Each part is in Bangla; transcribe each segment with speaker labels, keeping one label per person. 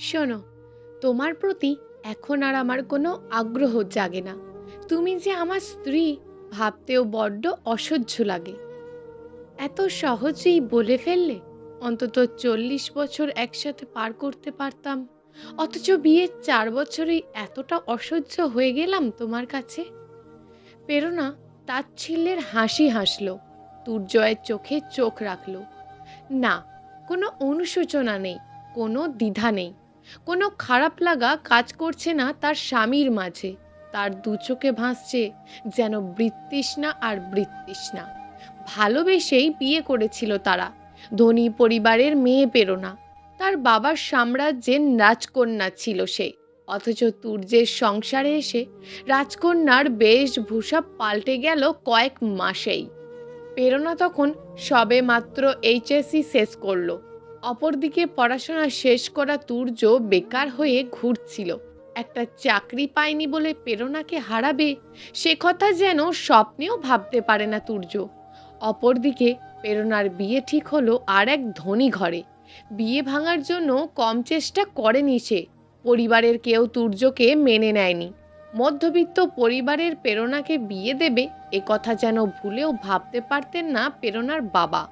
Speaker 1: শোনো, তোমার প্রতি এখন আর আমার কোনো আগ্রহ জাগে না। তুমি যে আমার স্ত্রী ভাবতেও বড্ড অসহ্য লাগে। এত সহজেই বলে ফেললে অন্তত 40 বছর একসাথে পার করতে পারতাম, অথচ বিয়ের 4 বছরেই এতটা অসহ্য হয়ে গেলাম তোমার কাছে। প্রেরণা তাচ্ছিল্যের হাসি হাসল, দুর্জয়ের চোখে চোখ রাখল। না, কোনো অনুশোচনা নেই, কোনো দ্বিধা নেই, কোনো খারাপ লাগা কাজ করছে না তার স্বামীর মাঝে। তার দু চোখে ভাসছে যেন বৃত্তৃষ্ণা আর বৃত্তৃষ্ণা। ভালোবেসেই বিয়ে করেছিল তারা। ধনী পরিবারের মেয়ে প্রেরণা, তার বাবার সাম্রাজ্যের রাজকন্যা ছিল সে। অথচ তুর্যের সংসারে এসে রাজকন্যার বেশভূষা পাল্টে গেল কয়েক মাসেই। প্রেরণা তখন সবে মাত্র এইচএসসি শেষ করলো। অপরদিকে পড়াশোনা শেষ করা তুর্য বেকার হয়ে ঘুরছিল। একটা চাকরি পায়নি বলে প্রেরণাকে হারাবে, সে কথা যেন স্বপ্নেও ভাবতে পারে না তুর্য। অপরদিকে প্রেরণার বিয়ে ঠিক হলো আর এক ধনী ঘরে। বিয়ে ভাঙার জন্য কম চেষ্টা করেনি সে। পরিবারের কেউ তুর্যকে মেনে নেয়নি। মধ্যবিত্ত পরিবারের প্রেরণাকে বিয়ে দেবে এ কথা যেন ভুলেও ভাবতে পারতেন না প্রেরণার বাবা।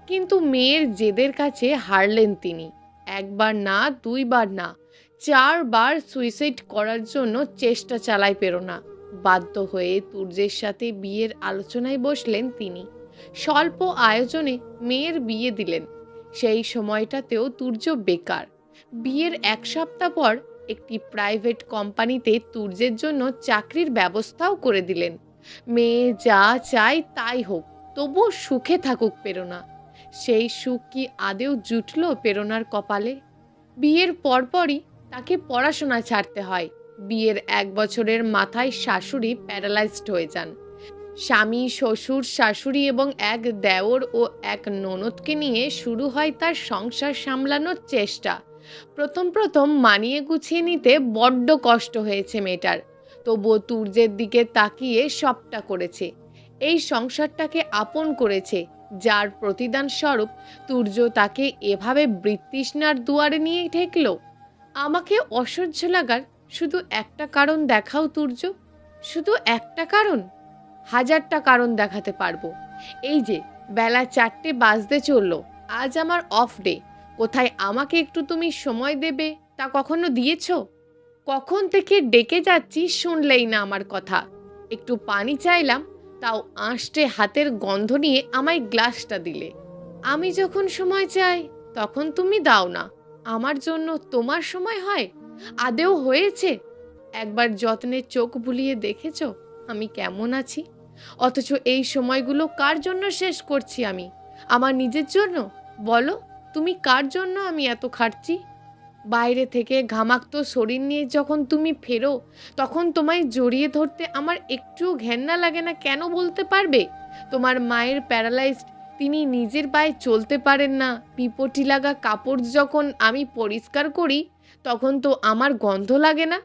Speaker 1: কিন্তু মেয়ের জেদের কাছে হারলেন তিনি। একবার না, দুইবার না, 4বার সুইসাইড করার জন্য চেষ্টা চালায় প্রেরণা। বাধ্য হয়ে তুর্যের সাথে বিয়ের আলোচনায় বসলেন তিনি। স্বল্প আয়োজনে মেয়ের বিয়ে দিলেন। সেই সময়টাতেও তুর্য বেকার। বিয়ের 1 সপ্তাহ পর একটি প্রাইভেট কোম্পানিতে তুর্যের জন্য চাকরির ব্যবস্থাও করে দিলেন। মেয়ে যা চায় তাই হোক, তবুও সুখে থাকুক প্রেরণা। সেই সুখ কি আদেও জুটল প্রেরণার কপালে? বিয়ের পরপরই তাকে পড়াশোনা ছাড়তে হয়। বিয়ের 1 বছরের মাথায় শাশুড়ি প্যারালাইজড হয়ে যান। স্বামী, শ্বশুর, শাশুড়ি এবং এক দেওর ও এক ননদকে নিয়ে শুরু হয় তার সংসার সামলানোর চেষ্টা। প্রথম প্রথম মানিয়ে গুছিয়ে নিতে বড্ড কষ্ট হয়েছে মেয়েটার। তবুও তুর্যের দিকে তাকিয়ে সবটা করেছে। এই সংসারটাকে আপন করেছে, যার প্রতিদান স্বরূপ তুর্য তাকে এভাবে বৃত্তৃষ্ণার দুয়ারে নিয়ে ঠেকল। আমাকে অসহ্য লাগার শুধু একটা কারণ দেখাও তুর্য, শুধু একটা কারণ। 1000টা কারণ দেখাতে পারবো। এই যে বেলা 4টে বাজতে চললো, আজ আমার অফ ডে। কোথায় আমাকে একটু তুমি সময় দেবে তা কখনো দিয়েছো? কখন থেকে ডেকে যাচ্ছি শুনলেই না আমার কথা। একটু পানি চাইলাম, তাও আঁশটে হাতের গন্ধ নিয়ে আমায় গ্লাসটা দিলে। আমি যখন সময় চাই তখন তুমি দাও না। আমার জন্য তোমার সময় হয়? আদেও হয়েছে? একবার যত্নে চোখ বুলিয়ে দেখেছো আমি কেমন আছি? অথচ এই সময়গুলো কার জন্য শেষ করছি আমি? আমার নিজের জন্য? বলো, তুমি কার জন্য আমি এত খাটছি? বাইরে থেকে ঘামাক্ত শরীর নিয়ে যখন তুমি ফেরো, তখন তোমায় জড়িয়ে ধরতে আমার একটুও ঘেন্না লাগে না কেন বলতে পারবে? তোমার মায়ের প্যারালাইজড, তিনি নিজের পায়ে চলতে পারেন না। পিপটি লাগা কাপড় যখন আমি পরিষ্কার করি, তখন তো আমার গন্ধ লাগে না?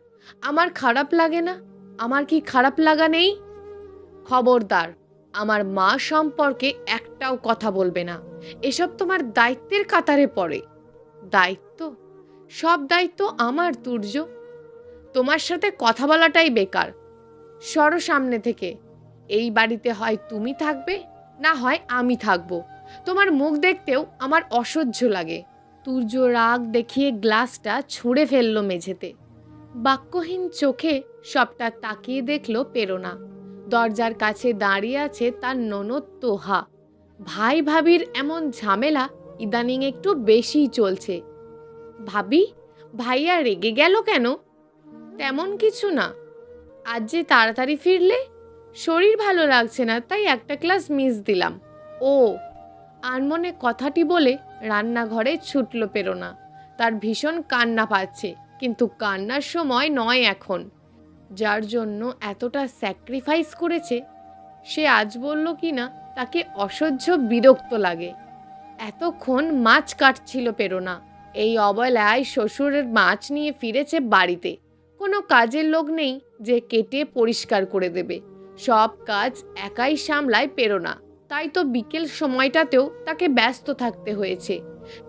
Speaker 1: আমার খারাপ লাগে না? আমার কি খারাপ লাগা নেই? খবরদার, আমার মা সম্পর্কে একটাও কথা বলবে না। এসব তোমার দায়িত্বের কাতারে পড়ে। দায়িত্ব? সব দায়িত্ব আমার তুর্য। তোমার সাথে কথা বলাটাই বেকার। সরো সামনে থেকে। এই বাড়িতে হয় তুমি থাকবে, না হয় আমি থাকবো। তোমার মুখ দেখতেও আমার অসহ্য লাগে। তুর্য রাগ দেখিয়ে গ্লাসটা ছুঁড়ে ফেললো মেঝেতে। বাক্যহীন চোখে সবটা তাকিয়ে দেখল প্রেরণা। দরজার কাছে দাঁড়িয়ে আছে তার ননদ তোহা। ভাই ভাবির এমন ঝামেলা ইদানিং একটু বেশিই চলছে। ভাবি, ভাইয়া রেগে গেল কেন? তেমন কিছু না। আজ যে তাড়াতাড়ি ফিরলে? শরীর ভালো লাগছে না, তাই একটা ক্লাস মিস দিলাম। ও, আনমনে কথাটি বলে রান্নাঘরে ছুটল প্রেরণা। তার ভীষণ কান্না পাচ্ছে, কিন্তু কান্নার সময় নয় এখন। যার জন্য এতটা স্যাক্রিফাইস করেছে, সে আজ বলল কি না তাকে অসহ্য বিরক্ত লাগে। এতক্ষণ মাছ কাটছিল প্রেরণা। এই অবলায় শ্বশুরের মাছ নিয়ে ফিরেছে বাড়িতে। কোনো কাজের লোক নেই যে কেটে পরিষ্কার করে দেবে। সব কাজ একাই সামলায় প্রেরণা। তাই তো বিকেল সময়টাতেও তাকে ব্যস্ত থাকতে হয়েছে।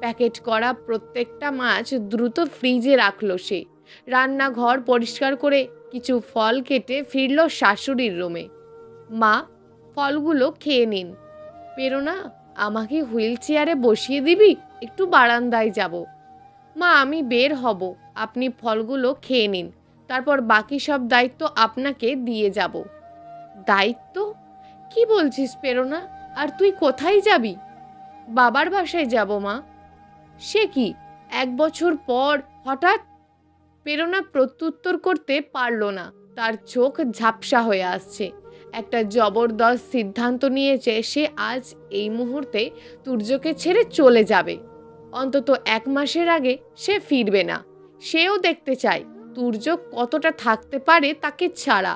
Speaker 1: প্যাকেট করা প্রত্যেকটা মাছ দ্রুত ফ্রিজে রাখলো সে। রান্নাঘর পরিষ্কার করে কিছু ফল কেটে ফিরল শাশুড়ির রুমে। মা, ফলগুলো খেয়ে নিন। প্রেরণা, আমাকে হুইল চেয়ারে বসিয়ে দিবি? একটু বারান্দায় যাব। মা, আমি বের হব, আপনি ফলগুলো খেয়ে নিন, তারপর বাকি সব দায়িত্ব আপনাকে দিয়ে যাব। দায়িত্ব? কি বলছিস প্রেরণা? আর তুই কোথায় যাবি? বাবার বাসায় যাব মা। সে কি, 1 বছর পর হঠাৎ? প্রেরণা প্রত্যুত্তর করতে পারল না। তার চোখ ঝাপসা হয়ে আসছে। একটা জবরদস্ত সিদ্ধান্ত নিয়েছে সে আজ এই মুহূর্তে তুর্যকে ছেড়ে চলে যাবে। অন্তত 1 মাসের আগে সে ফিরবে না। সেও দেখতে চায় তুর্য কতটা থাকতে পারে তাকে ছাড়া।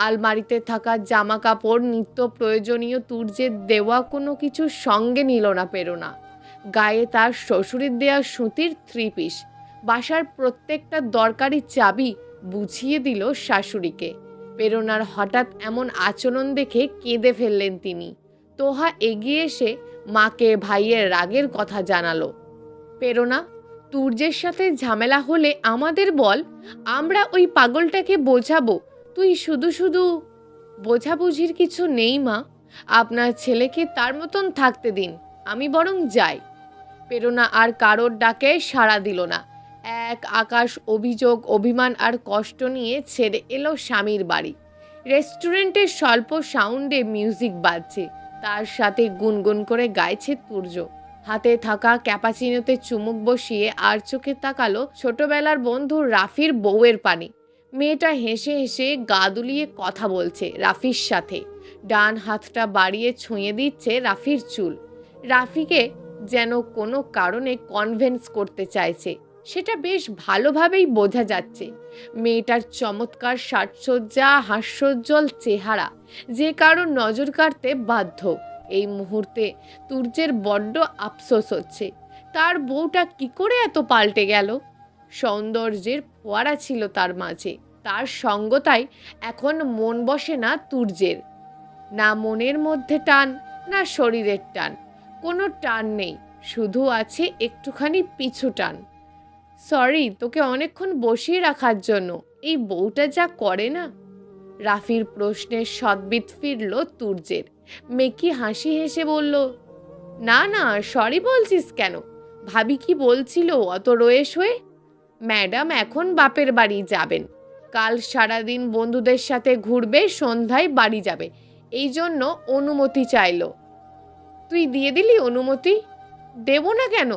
Speaker 1: আলমারিতে থাকা জামা কাপড়, নিত্য প্রয়োজনীয় তুর্যের দেওয়া কোনো কিছু সঙ্গে নিল না প্রেরণা। গায়ে তার শ্বশুরের দেওয়া সুতির 3 পিস। বাসার প্রত্যেকটা দরকারি চাবি বুঝিয়ে দিল শাশুড়িকে। প্রেরণার হঠাৎ এমন আচরণ দেখে কেঁদে ফেললেন তিনি। তোহা এগিয়ে এসে মাকে ভাইয়ের রাগের কথা জানালো। প্রেরণা, তুর্যের সাথে ঝামেলা হলে আমাদের বল, আমরা ওই পাগলটাকে বোঝাবো। তুই শুধু শুধু। বোঝাবুঝির কিছু নেই মা, আপনার ছেলেকে তার মতন থাকতে দিন, আমি বরং যাই। প্রেরণা আর কারোর ডাকে সাড়া দিল না। এক আকাশ অভিযোগ, অভিমান আর কষ্ট নিয়ে ছেড়ে এলো স্বামীর বাড়ি। রেস্টুরেন্টের স্বল্প সাউন্ডে মিউজিক বাজছে, তার সাথে গুনগুন করে গাইছে তুর্য। হাতে থাকা ক্যাপাচিনোতে চুমুক বসিয়ে আর চোখে তাকালো ছোটবেলার বন্ধু রাফির বউয়ের পানে। মেয়েটা হেসে হেসে গা দুলিয়ে কথা বলছে রাফির সাথে। ডান হাতটা বাড়িয়ে ছুঁয়ে দিচ্ছে রাফির চুল। রাফিকে যেন কোনো কারণে কনভিন্স করতে চাইছে, সেটা বেশ ভালোভাবেই বোঝা যাচ্ছে। মেয়েটার চমৎকার সাজসজ্জা, হাস্যোজ্জ্বল চেহারা যে কারো নজর কাড়তে বাধ্য। এই মুহূর্তে তুর্যের বড্ড আফসোস হচ্ছে, তার বউটা কি করে এত পাল্টে গেল। সৌন্দর্যের ফোয়ারা ছিল তার মাঝে, তার সঙ্গতায় এখন মন বসে না তুর্যের। না মনের মধ্যে টান, না শরীরের টান, কোনো টান নেই, শুধু আছে একটুখানি পিছু টান। সরি তোকে অনেকক্ষণ বসিয়ে রাখার জন্য, এই বউটা যা করে না। রাফির প্রশ্নের সদ্বিত ফিরল তুর্যের। মেকি হাসি হেসে বলল, না না, সরি বলছিস কেন? ভাবি কি বলছিল অত রয়েস হয়ে? ম্যাডাম এখন বাপের বাড়ি যাবেন, কাল সারাদিন বন্ধুদের সাথে ঘুরবে, সন্ধ্যায় বাড়ি যাবে, এই জন্য অনুমতি চাইলো। তুই দিয়ে দিলি অনুমতি? দেব না কেন?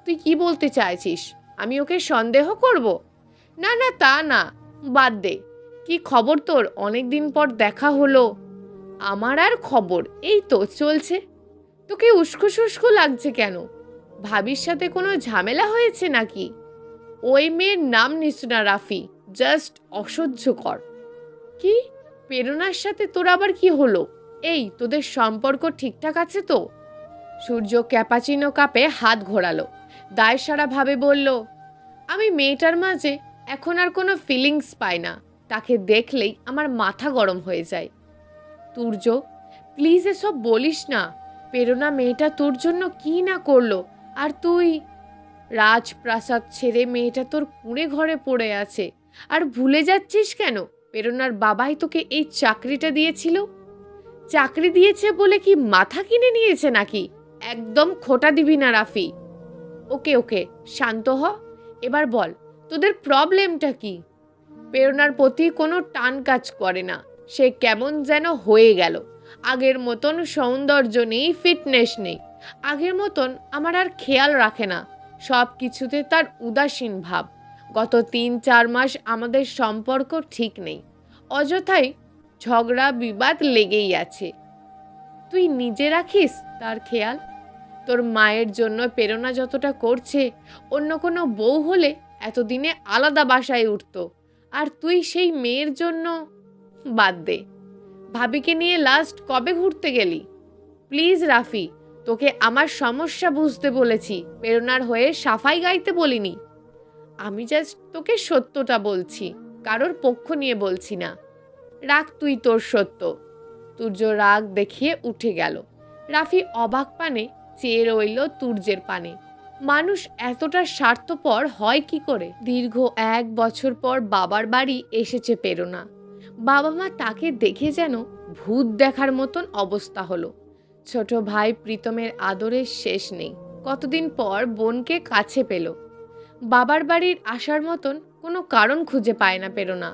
Speaker 1: তুই কি বলতে চাইছিস, আমি ওকে সন্দেহ করব? না না, তা না, বাদ দে। কি খবর তোর? অনেক দিন পর দেখা হলো। আমার আর খবর, এই তো চলছে। তোকে উস্কো সুস্কো লাগছে কেন? ভাবির সাথে কোনো ঝামেলা হয়েছে নাকি? ওই মেয়ের নাম নিস না রাফি, জাস্ট অসহ্যকর। কি? প্রেরণার সাথে তোর আবার কি হলো? এই, তোদের সম্পর্ক ঠিকঠাক আছে তো? সূর্য ক্যাপাচিনো কাপে হাত ঘোরালো, দায়সারা ভাবে বলল, আমি মেয়েটার মাঝে এখন আর কোনো ফিলিংস পাই না, তাকে দেখলেই আমার মাথা গরম হয়ে যায়। তুর্য, প্লিজ এসব বলিস না। প্রেরণা মেয়েটা তোর জন্য কি না করলো, আর তুই? রাজপ্রাসাদ ছেড়ে মেয়েটা তোর কুঁড়ে ঘরে পড়ে আছে, আর ভুলে যাচ্ছিস কেন প্রেরণার বাবাই তোকে এই চাকরিটা দিয়েছিল? চাকরি দিয়েছে বলে কি মাথা কিনে নিয়েছে নাকি? একদম খোঁটা দিবি না রাফি। ওকে ওকে, শান্ত হ। এবার বল, তোদের প্রবলেমটা কি? প্রেরণার প্রতি কোনো টান কাজ করে না, সে কেমন যেন হয়ে গেল। আগের মতন সৌন্দর্য নেই, ফিটনেস নেই, আগের মতন আমার আর খেয়াল রাখে না, সব কিছুতে তার উদাসীন ভাব। গত 3-4 মাস আমাদের সম্পর্ক ঠিক নেই, অযথাই ঝগড়া বিবাদ লেগেই আছে। তুই নিজে রাখিস তার খেয়াল? তোর মায়ের জন্য প্রেরণা যতটা করছে, অন্য কোনো বউ হলে এতদিনে আলাদা বাসায় উঠত, আর তুই সেই মেয়ের জন্য। বাদ দে। ভাবিকে নিয়ে লাস্ট কবে ঘুরতে গেলি? প্লিজ রাফি, তোকে আমার সমস্যা বুঝতে বলেছি, প্রেরণার হয়ে সাফাই গাইতে বলিনি। আমি জাস্ট তোকে সত্যটা বলছি, কারোর পক্ষ নিয়ে বলছি না। রাখ তুই তোর সত্য। তুর্য রাগ দেখিয়ে উঠে গেল। রাফি অবাক পানে চেয়ে রইল তুর্যের পানে। মানুষ এতটা স্বার্থপর হয় কি করে? দীর্ঘ 1 বছর পর বাবার বাড়ি এসেছে প্রেরণা। বাবা মা তাকে দেখে যেন ভূত দেখার মতন অবস্থা হলো। ছোট ভাই প্রীতমের আদরের শেষ নেই। কতদিন পর বোনকে কাছে পেল। বাবার বাড়ির আসার মতন কোনো কারণ খুঁজে পায় না প্রেরণা।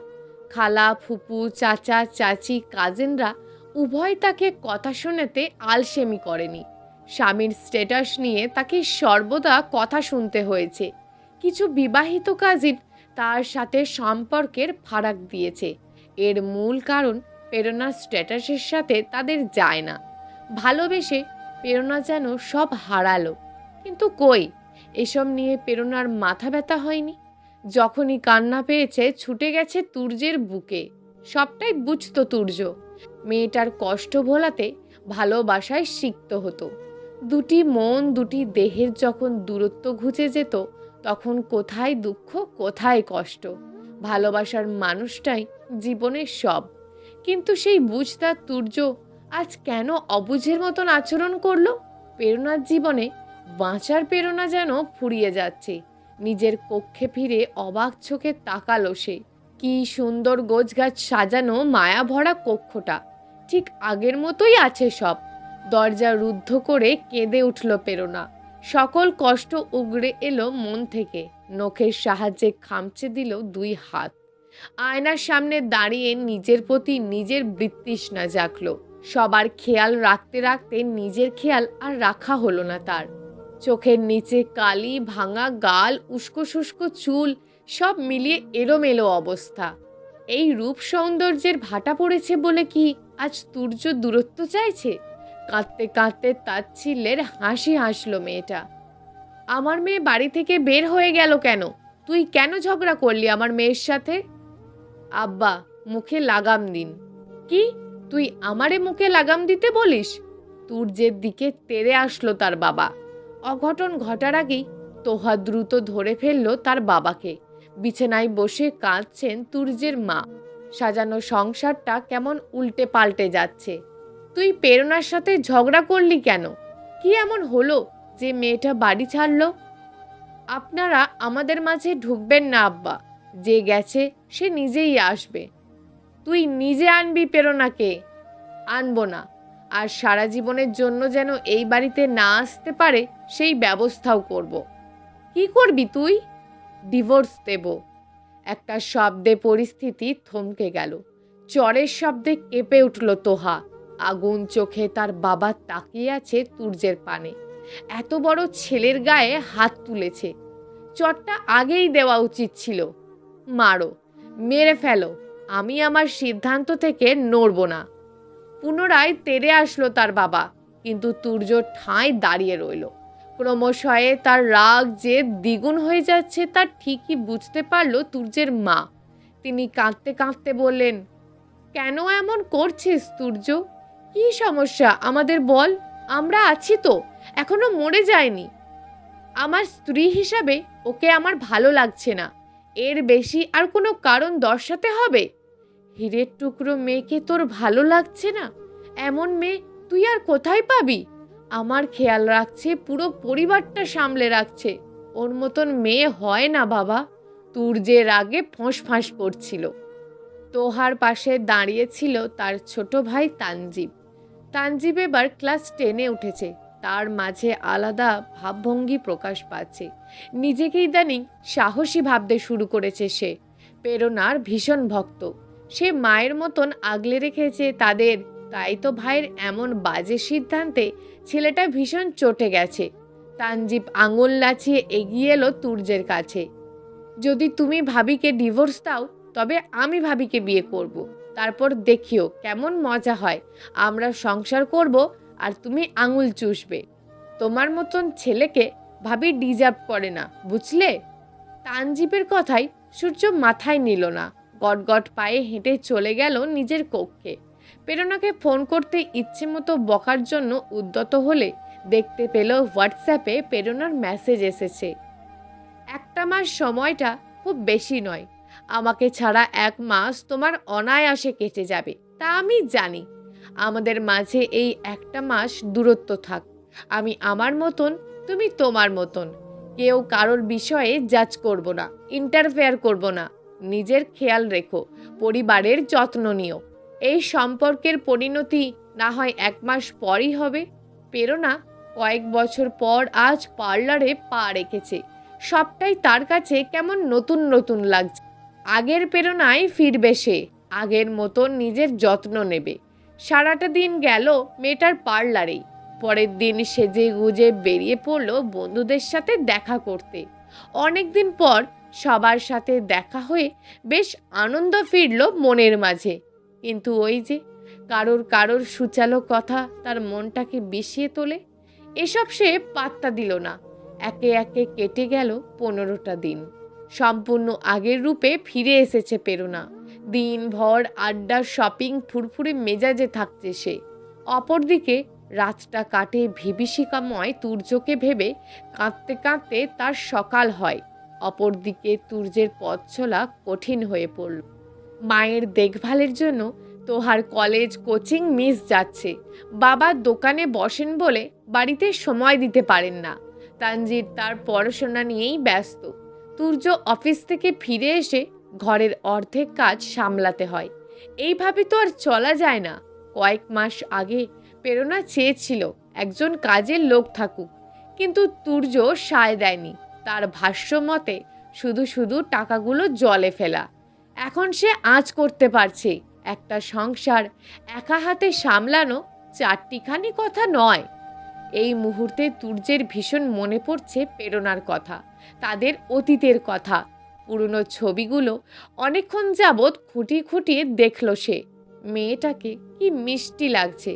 Speaker 1: খালা, ফুপু, চাচা, চাচি, কাজিনরা উভয় তাকে কথা শোনাতে আলসেমি করেনি। স্বামীর স্ট্যাটাস নিয়ে তাকে সর্বদা কথা শুনতে হয়েছে। কিছু বিবাহিত কাজিন তার সাথে সম্পর্কের ফারাক দিয়েছে। এর মূল কারণ প্রেরণার স্ট্যাটাসের সাথে তাদের যায় না। ভালোবেসে প্রেরণা যেন সব হারালো। কিন্তু কই, এসব নিয়ে প্রেরণার মাথা ব্যথা হয়নি। যখনই কান্না পেয়েছে ছুটে গেছে তুর্যের বুকে। সবটাই বুঝতো তুর্য। মেয়েটার কষ্ট ভোলাতে ভালোবাসায় সিক্ত হতো। দুটি মন, দুটি দেহের যখন দূরত্ব ঘুচে যেত, তখন কোথায় দুঃখ, কোথায় কষ্ট। ভালোবাসার মানুষটাই জীবনের সব। কিন্তু সেই বুঝতার তুর্য আজ কেন অবুঝের মতন আচরণ করলো? প্রেরণার জীবনে বাঁচার প্রেরণা যেন ফুরিয়ে যাচ্ছে। নিজের কক্ষে ফিরে অবাক চোখে তাকালো সে। কি সুন্দর গোছগাছ সাজানো মায়া ভরা কক্ষটা। ঠিক আগের মতোই আছে সব। দরজা রুদ্ধ করে কেঁদে উঠল প্রেরণা। সকল কষ্ট উগড়ে এলো মন থেকে। নখের সাহায্যে খামচে দিল 2 হাত। আয়নার সামনে দাঁড়িয়ে নিজের প্রতি নিজের বিতৃষ্ণা জাগলো। সবার খেয়াল রাখতে রাখতে নিজের খেয়াল আর রাখা হলো না তার। চোখের নিচে কালি, ভাঙা গাল, উস্কো শুষ্কো চুল, সব মিলিয়ে এলোমেলো অবস্থা। এই রূপ সৌন্দর্যের ভাটা পড়েছে বলে কি আজ তুর্য দূরত্ব চাইছে? কাঁদতে কাঁদতে তাচ্ছিল্যের হাসি হাসলো মেয়েটা। আমার মেয়ে বাড়ি থেকে বের হয়ে গেল কেন? তুই কেন ঝগড়া করলি আমার মেয়ের সাথে? আব্বা, মুখে লাগাম দিন। কি? তুই আমারে মুখে লাগাম দিতে বলিস? তুর্যের দিকে তেড়ে আসলো তার বাবা। অঘটন ঘটার আগেই তোহা দ্রুত ধরে ফেললো তার বাবাকে। বিছানায় বসে কাঁদছেন তুর্যের মা। সাজানো সংসারটা কেমন উল্টে পাল্টে যাচ্ছে। তুই প্রেরণার সাথে ঝগড়া করলি কেন? কি এমন হলো যে মেয়েটা বাড়ি ছাড়লো? আপনারা আমাদের মাঝে ঢুকবেন না আব্বা। যে গেছে সে নিজেই আসবে। তুই নিজে আনবি প্রেরণাকে? আনবো না। আর সারা জীবনের জন্য যেন এই বাড়িতে না আসতে পারে সেই ব্যবস্থাও করব। কি করবি তুই? ডিভোর্স দেব। একটা শব্দে পরিস্থিতি থমকে গেল। চরের শব্দে কেঁপে উঠল তোহা। আগুন চোখে তার বাবা তাকিয়ে আছে তুর্যের পানে। এত বড় ছেলের গায়ে হাত তুলেছে। চটটা আগেই দেওয়া উচিত ছিল। মারো, মেরে ফেলো, আমি আমার সিদ্ধান্ত থেকে নড়ব না। পুনরায় তেড়ে আসলো তার বাবা, কিন্তু তুর্য ঠাঁই দাঁড়িয়ে রইল। ক্রমশয়ে তার রাগ যে দ্বিগুণ হয়ে যাচ্ছে তা ঠিকই বুঝতে পারল তুর্যের মা। তিনি কাঁদতে কাঁদতে বললেন, কেন এমন করছিস তুর্য? কি সমস্যা আমাদের বল? আমরা আছি তো, এখনো মরে যায়নি। আমার স্ত্রী হিসাবে ওকে আমার ভালো লাগছে না। এর বেশি আর কোনো কারণ দর্শাতে হবে? হীরের টুকরো মেয়েকে তোর ভালো লাগছে না? এমন মেয়ে তুই আর কোথায় পাবি? আমার খেয়াল রাখছে, পুরো পরিবারটা সামলে রাখছে। ওর মতন মেয়ে হয় না বাবা। তুর্যের আগে ফোঁস-ফাঁস করছিল। তোহার পাশে দাঁড়িয়েছিল তার ছোট ভাই তানজিব। তানজিব এবার ক্লাস 10-এ উঠেছে। তার মাঝে আলাদা ভাবভঙ্গি প্রকাশ পাচ্ছে। নিজেকে ইদানিং সাহসী ভাবতে শুরু করেছে সে। প্রেরণার ভীষণ ভক্ত। সে মায়ের মতন আগলে রেখেছে তাদের। তাই তো ভাইয়ের এমন বাজে সিদ্ধান্তে ছেলেটা ভীষণ চটে গেছে। তানজিব আঙুল নাচিয়ে এগিয়ে এলো তুর্যের কাছে। যদি তুমি ভাবিকে ডিভোর্স দাও, তবে আমি ভাবিকে বিয়ে করব। তারপর দেখিও কেমন মজা হয়। আমরা সংসার করব আর তুমি আঙুল চুষবে। তোমার মতন ছেলেকে ভাবি ডিজার্ভ করে না, বুঝলে? তানজিবের কথায় সূর্য মাথায় নিল না। গটগট পায়ে হেঁটে চলে গেল নিজের কক্ষে। প্রেরণাকে ফোন করতে ইচ্ছে মতো বকার জন্য উদ্যত হলে দেখতে পেল হোয়াটসঅ্যাপে প্রেরণার মেসেজ এসেছে। 1 মাস সময়টা খুব বেশি নয়। আমাকে ছাড়া 1 মাস তোমার অনায়াসে কেটে যাবে, তা আমি জানি। আমাদের মাঝে এই 1 মাস দূরত্ব থাক। আমি আমার মতন, তুমি তোমার মতন। কেউ কারোর বিষয়ে জাজ করব না, ইন্টারফেয়ার করব না। নিজের খেয়াল রেখো, পরিবারের যত্ন নিও। এই সম্পর্কের পরিণতি না হয় 1 মাস পরই হবে। প্রেরণা কয়েক বছর পর আজ পার্লারে পা রেখেছে। সবটাই তার কাছে কেমন নতুন নতুন লাগছে। আগের প্রেরণায় ফিরবে সে, আগের মতো নিজের যত্ন নেবে। সারাটা দিন গেল মেয়েটার পার্লারেই। পরের দিন সেজে গুজে বেরিয়ে পড়ল বন্ধুদের সাথে দেখা করতে। অনেক দিন পর সবার সাথে দেখা হয়ে বেশ আনন্দ ফিরল মনের মাঝে। কিন্তু ওই যে কারোর কারোর সুচালো কথা তার মনটাকে বিষিয়ে তোলে, এসব সে পাত্তা দিল না। একে একে কেটে গেল 15টা দিন। সম্পূর্ণ আগের রূপে ফিরে এসেছে প্রেরণা। দিনভর আড্ডা, শপিং, ফুরফুরে মেজাজে থাকছে সে। অপরদিকে রাতটা কাটে বিভীষিকাময় তুর্যকে ভেবে কাঁদতে কাঁদতে তার সকাল হয়। অপরদিকে তুর্যের পথ চলা কঠিন হয়ে পড়ল। মায়ের দেখভালের জন্য তোহার কলেজ কোচিং মিস যাচ্ছে। বাবা দোকানে বসেন বলে বাড়িতে সময় দিতে পারেন না। তানজির তার পড়াশোনা নিয়েই ব্যস্ত। তুর্য অফিস থেকে ফিরে এসে ঘরের অর্ধেক কাজ সামলাতে হয়। এইভাবে তো আর চলা যায় না। কয়েক মাস আগে প্রেরণা চেয়েছিল একজন কাজের লোক থাকুক, কিন্তু তুর্য সায় দেয়নি। তার ভাষ্য মতে শুধু শুধু টাকাগুলো জলে ফেলা। এখন সে আঁচ করতে পারছে। একটা সংসার একা হাতে সামলানো চারটিখানি কথা নয়। এই মুহূর্তে তুর্যের ভীষণ মনে পড়ছে প্রেরণার কথা, তাদের অতীতের কথা। পুরনো ছবিগুলো অনেকক্ষণ যাবৎ খুঁটিয়ে খুঁটিয়ে দেখল সে। মেয়েটাকে কি মিষ্টি লাগছে।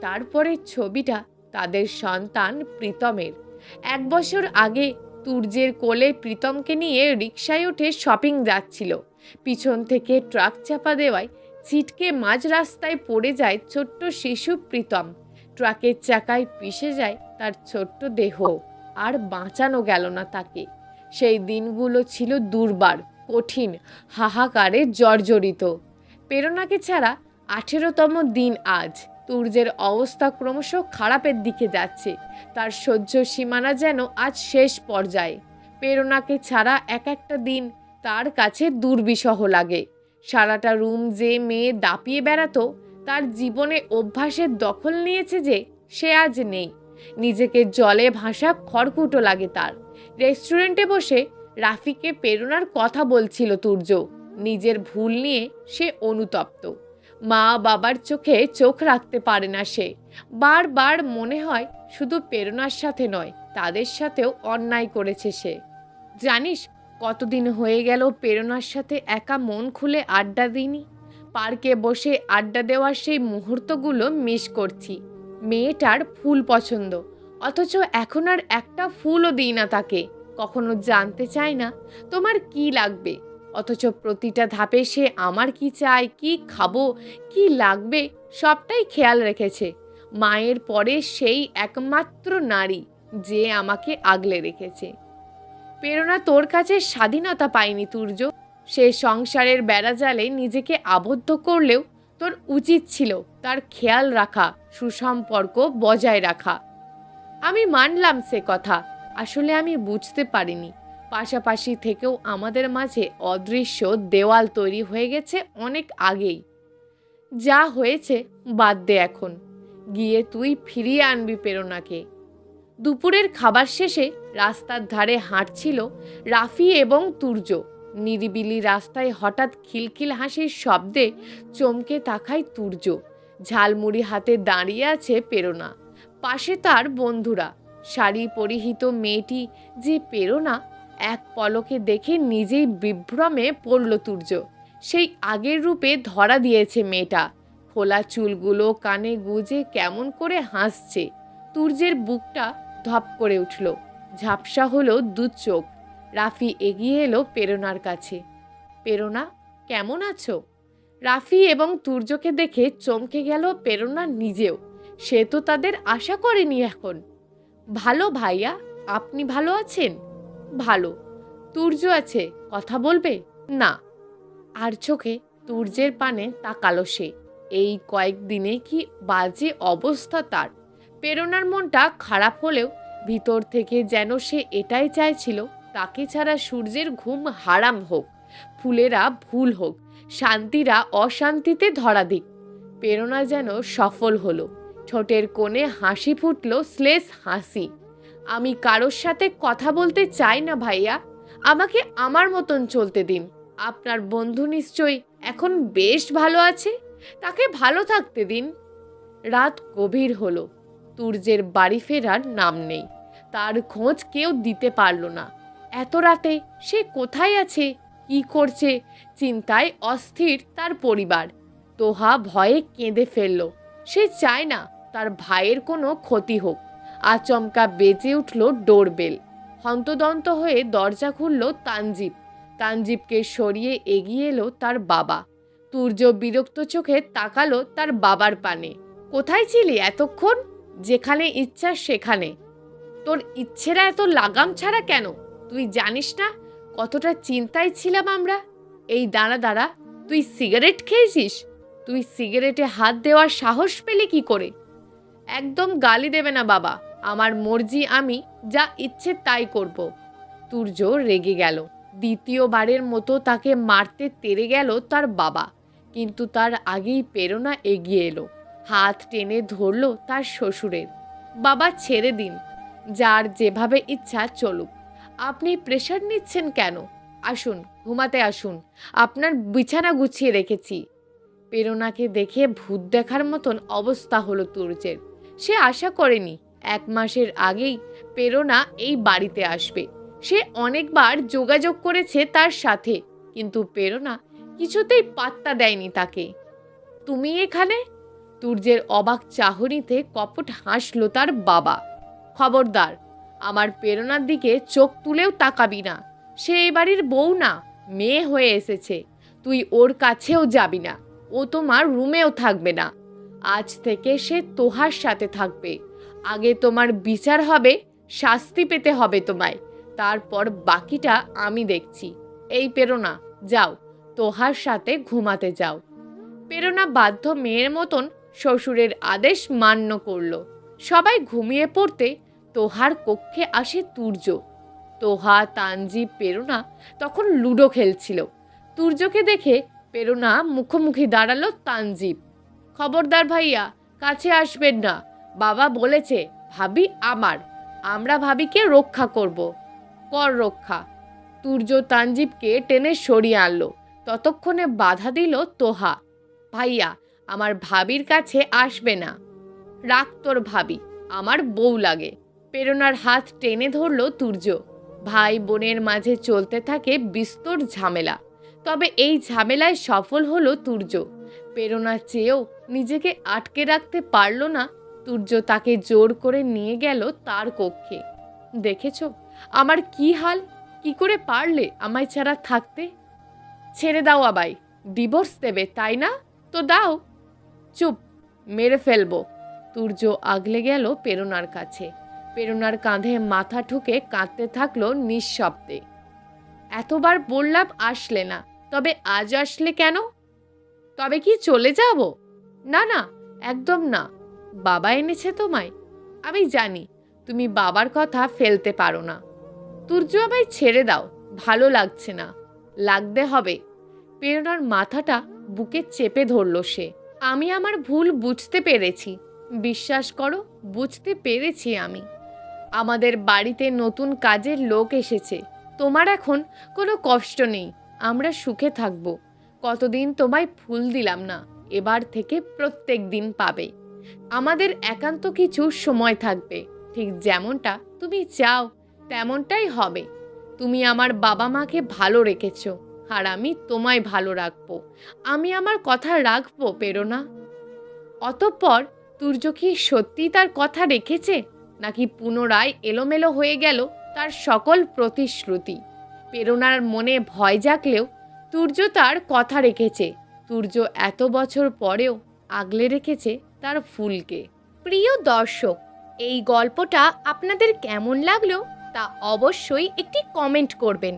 Speaker 1: তারপরে ছবিটা তাদের সন্তান প্রীতমের। 1 বছর আগে তুর্যের কোলে প্রীতমকে নিয়ে রিকশায় উঠে শপিং যাচ্ছিল। পিছন থেকে ট্রাক চাপা দেওয়ায় ছিটকে মাঝ রাস্তায় পড়ে যায় ছোট্ট শিশু প্রীতম। ট্রাকের চাকায় পিষে যায় তার ছোট্ট দেহ। আর বাঁচানো গেল না তাকে। সেই দিনগুলো ছিল দুর্বার, কঠিন, হাহাকারে জর্জরিত। প্রেরণাকে ছাড়া 18তম দিন আজ। তুর্যের অবস্থা ক্রমশ খারাপের দিকে যাচ্ছে। তার সহ্য সীমানা যেন আজ শেষ পর্যায়ে। প্রেরণাকে ছাড়া এক একটা দিন তার কাছে দুর্বিষহ লাগে। সারাটা রুম যে মেয়ে দাপিয়ে বেড়াতো, তার জীবনে অভ্যাসের দখল নিয়েছে যে সে আজ নেই। নিজেকে জলে ভাসা খড়কুটো লাগে তার। রেস্টুরেন্টে বসে রাফিকে প্রেরণার কথা বলছিল তুর্য। নিজের ভুল নিয়ে সে অনুতপ্ত। মা বাবার চোখে চোখ রাখতে পারে না সে। বারবার মনে হয় শুধু প্রেরণার সাথে নয়, তাদের সাথেও অন্যায় করেছে সে। জানিস কতদিন হয়ে গেল প্রেরণার সাথে একা মন খুলে আড্ডা দিইনি। পার্কে বসে আড্ডা দেওয়ার সেই মুহূর্তগুলো মিস করছি। মেয়েটার ফুল পছন্দ, অথচ এখন আর একটা ফুলও দিই না তাকে। কখনো জানতে চায় না তোমার কি লাগবে, অথচ প্রতিটা ধাপে সে আমার কি চাই, কি খাবো, কি লাগবে সবটাই খেয়াল রেখেছে। মায়ের পরে সেই একমাত্র নারী যে আমাকে আগলে রেখেছে। প্রেরণা তোর কাছে স্বাধীনতা পায়নি তুর্য। সে সংসারের বেড়াজালে নিজেকে আবদ্ধ করলেও তোর উচিত ছিল তার খেয়াল রাখা, সুসম্পর্ক বজায় রাখা। আমি মানলাম সে কথা। আসলে আমি বুঝতে পারিনি পাশাপাশি থেকেও আমাদের মাঝে অদৃশ্য দেওয়াল তৈরি হয়ে গেছে অনেক আগেই। যা হয়েছে বাদ দে এখন। গিয়ে তুই ফিরিয়ে আনবি প্রেরণাকে। দুপুরের খাবার শেষে রাস্তার ধারে হাঁটছিল রাফি এবং তুর্য। নিরিবিলি রাস্তায় হঠাৎ খিলখিল হাসির শব্দে চমকে তাকায় তুর্য। ঝালমুড়ি হাতে দাঁড়িয়ে আছে প্রেরণা। পাশে তার বন্ধুরা। শাড়ি পরিহিত মেয়েটি যে প্রেরণা, এক পলকে দেখে নিজেই বিভ্রমে পড়ল তুর্য। সেই আগের রূপে ধরা দিয়েছে মেয়েটা। খোলা চুলগুলো কানে গুজে কেমন করে হাসছে। তুর্যের বুকটা ধপ করে উঠল। ঝাপসা হলো দু চোখ। রাফি এগিয়ে এলো প্রেরণার কাছে। প্রেরণা, কেমন আছো? রাফি এবং তুর্যকে দেখে চমকে গেল প্রেরণা নিজেও। সে তো তাদের আশা করেনি এখন। ভালো ভাইয়া, আপনি ভালো আছেন? ভালো। তুর্য আছে, কথা বলবে? না। আর চোখে তুর্যের পানে তাকালো সে। এই কয়েকদিনে কি বাজে অবস্থা তার। প্রেরণার মনটা খারাপ হলেও ভিতর থেকে যেন সে এটাই চাইছিল, তাকে ছাড়া সূর্যের ঘুম হারাম হোক, ফুলেরা ভুল হোক, শান্তিরা অশান্তিতে ধরা দিক। প্রেরণা যেন সফল হলো। ঠোঁটের কোণে হাসি ফুটল, শ্লেষ হাসি। আমি কারোর সাথে কথা বলতে চাই না ভাইয়া, আমাকে আমার মতন চলতে দিন। আপনার বন্ধু নিশ্চয়ই এখন বেশ ভালো আছে, তাকে ভালো থাকতে দিন। রাত গভীর হলো। সূর্যের বাড়ি ফেরার নাম নেই। তার খোঁজ কেউ দিতে পারল না। এত রাতে সে কোথায় আছে, কি করছে, চিন্তায় অস্থির তার পরিবার। তোহা ভয়ে কেঁদে ফেলল। সে চায় না তার ভাইয়ের কোনো ক্ষতি হোক। আচমকা বেজে উঠল ডোরবেল। হন্তদন্ত হয়ে দরজা খুলল তানজিব। তানজিবকে সরিয়ে এগিয়ে এলো তার বাবা। সূর্য বিরক্ত চোখে তাকালো তার বাবার পানে। কোথায় ছিলি এতক্ষণ? যেখানে ইচ্ছা সেখানে। তোর ইচ্ছেরা এত লাগাম ছাড়া কেন? তুই জানিস না কতটা চিন্তায় ছিলাম আমরা। এই দাঁড়া দাঁড়া, তুই সিগারেট খেয়েছিস? তুই সিগারেটে হাত দেওয়ার সাহস পেলি কি করে? একদম গালি দেবে না বাবা, আমার মর্জি, আমি যা ইচ্ছে তাই করব। সূর্য রেগে গেল। দ্বিতীয়বারের মতো তাকে মারতে তেড়ে গেল তার বাবা, কিন্তু তার আগেই প্রেরণা এগিয়ে এলো। হাত টেনে ধরল তার শ্বশুরের। বাবা ছেড়ে দিন, যার যেভাবে ইচ্ছা চলুক। আপনি প্রেশার নিচ্ছেন কেন? আসুন, ঘুমাতে আসুন, আপনার বিছানা গুছিয়ে রেখেছি। প্রেরণাকে দেখে ভূত দেখার মতন অবস্থা হলো সূর্যের। সে আশা করেনি 1 মাসের আগেই প্রেরণা এই বাড়িতে আসবে। সে অনেকবার যোগাযোগ করেছে তার সাথে, কিন্তু প্রেরণা কিছুতেই পাত্তা দেয়নি তাকে। তুমি এখানে? সূর্যের অবাক চাহনিতে কপট হাসল তার বাবা। খবরদার, আমার প্রেরণার দিকে চোখ তুলেও তাকাবি না। সে এ বাড়ির বউ না, মেয়ে হয়ে এসেছে। তুই ওর কাছেও যাবি না। ও তোমার রুমেও থাকবে না। আজ থেকে সে তোহার সাথে থাকবে। আগে তোমার বিচার হবে, শাস্তি পেতে হবে তোমায়। তারপর বাকিটা আমি দেখছি। এই প্রেরণা, যাও, তোহার সাথে ঘুমাতে যাও। প্রেরণা বাধ্য মেয়ের মতন শ্বশুরের আদেশ মান্য করল। সবাই ঘুমিয়ে পড়তে তোহার কক্ষে আসে সূর্য। তোহা, তানজিব, প্রেরণা তখন লুডো খেলছিল। সূর্যকে দেখে প্রেরণা মুখোমুখি দাঁড়ালো তানজিব। খবরদার ভাইয়া, কাছে আসবেন না। বাবা বলেছে ভাবি আমার, আমরা ভাবিকে রক্ষা করব। কর রক্ষা। সূর্য তানজিবকে টেনে সরিয়ে আনলো। ততক্ষণে বাধা দিল তোহা। ভাইয়া, আমার ভাবির কাছে আসবে না। রাখ তোর ভাবি, আমার বউ লাগে। প্রেরণার হাত টেনে ধরল সূর্য। ভাই বোনের মাঝে চলতে থাকে বিস্তর ঝামেলা। তবে এই ঝামেলায় সফল হলো সূর্য। প্রেরণা চেয়েও নিজেকে আটকে রাখতে পারল না। সূর্য তাকে জোর করে নিয়ে গেল তার কক্ষে। দেখেছো আমার কি হাল? কি করে পারলে আমায় ছাড়া থাকতে? ছেড়ে দাও আবাই। ডিভোর্স দেবে তাই না? তো দাও। চুপ, মেরে ফেলবো। সূর্য আগলে গেল প্রেরণার কাছে। প্রেরণার কাঁধে মাথা ঠুকে কাঁদতে থাকলো নিঃশব্দে। এতবার বললাম আসলে না, তবে আজ আসলে কেন? তবে কি চলে যাব? না না, একদম না। বাবা এনেছে তোমায়। আমি জানি তুমি বাবার কথা ফেলতে পারো না। সূর্য, আমায় ছেড়ে দাও, ভালো লাগছে না। লাগতে হবে। প্রেরণার মাথাটা বুকে চেপে ধরল সে। আমি আমার ভুল বুঝতে পেরেছি। বিশ্বাস করো, বুঝতে পেরেছি আমি। আমাদের বাড়িতে নতুন কাজের লোক এসেছে। তোমার এখন কোনো কষ্ট নেই। আমরা সুখে থাকব। কতদিন তোমায় ফুল দিলাম না, এবার থেকে প্রত্যেক দিন পাবে। আমাদের একান্ত কিছু সময় থাকবে। ঠিক যেমনটা তুমি চাও তেমনটাই হবে। তুমি আমার বাবা মাকে ভালো রেখেছো, আর আমি তোমায় ভালো রাখবো। আমি আমার কথা রাখবো প্রেরণা। অতঃপর সূর্য কি সত্যি তার কথা রেখেছে, নাকি পুনরায় এলোমেলো হয়ে গেল তার সকল প্রতিশ্রুতি? প্রেরণার মনে ভয় জাগলেও সূর্য তার কথা রেখেছে। সূর্য এত বছর পরেও আগলে রেখেছে তার ফুলকে। প্রিয় দর্শক, এই গল্পটা আপনাদের কেমন লাগলো তা অবশ্যই একটি কমেন্ট করবেন।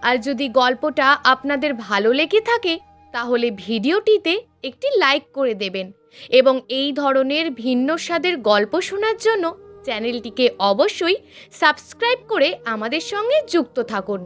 Speaker 1: আর যদি গল্পটা আপনাদের ভালো লেগে থাকে তাহলে ভিডিওটিতে একটি লাইক করে দেবেন এবং এই ধরনের ভিন্ন স্বাদের গল্প শোনার জন্য চ্যানেলটিকে অবশ্যই সাবস্ক্রাইব করে আমাদের সঙ্গে যুক্ত থাকুন।